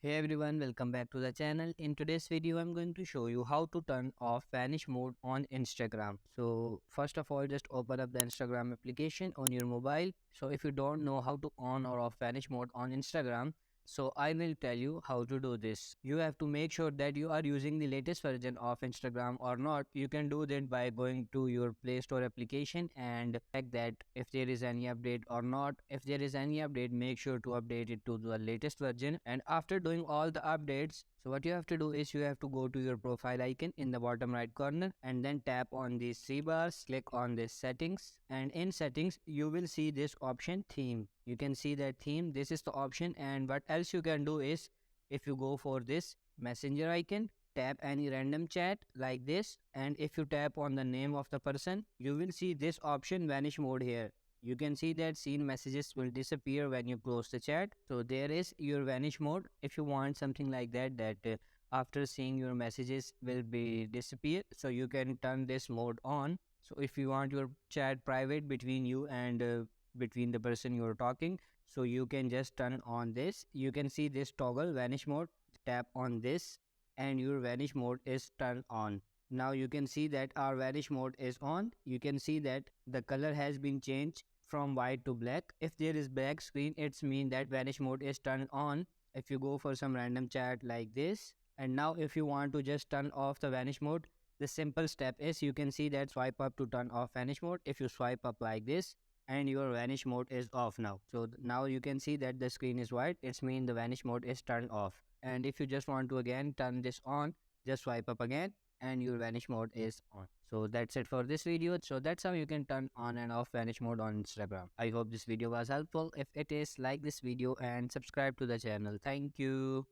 Hey everyone, welcome back to the channel. In today's video, I'm going to show you how to turn off vanish mode on Instagram. So first of all, just open up the Instagram application on your mobile. So if you don't know how to on or off vanish mode on Instagram, so I will tell you how to do this. You have to make sure that you are using the latest version of Instagram or not. You can do that by going to your Play Store application and check that if there is any update or not. If there is any update, make sure to update it to the latest version. And after doing all the updates, so what you have to do is you have to go to your profile icon in the bottom right corner and then tap on these three bars, click on this settings, and in settings you will see this option theme. You can see that theme, this is the option. And what else you can do is if you go for this messenger icon, tap any random chat like this, and if you tap on the name of the person, you will see this option vanish mode here. You can see that seen messages will disappear when you close the chat. So there is your vanish mode. If you want something like that, after seeing your messages will be disappear, so you can turn this mode on. So if you want your chat private between you and between the person you're talking, so you can just turn on this. You can see this toggle vanish mode, tap on this and your vanish mode is turned on. Now you can see that our vanish mode is on. You can see that the color has been changed from white to black. If there is black screen, it's mean that vanish mode is turned on. If you go for some random chat like this, and now if you want to just turn off the vanish mode, the simple step is you can see that swipe up to turn off vanish mode. If you swipe up like this, and your vanish mode is off now. So now you can see that the screen is white. It's mean the vanish mode is turned off. And if you just want to again turn this on, just swipe up again and your vanish mode is on. So that's it for this video. So that's how you can turn on and off vanish mode on Instagram. I hope this video was helpful. If it is, like this video and subscribe to the channel. Thank you.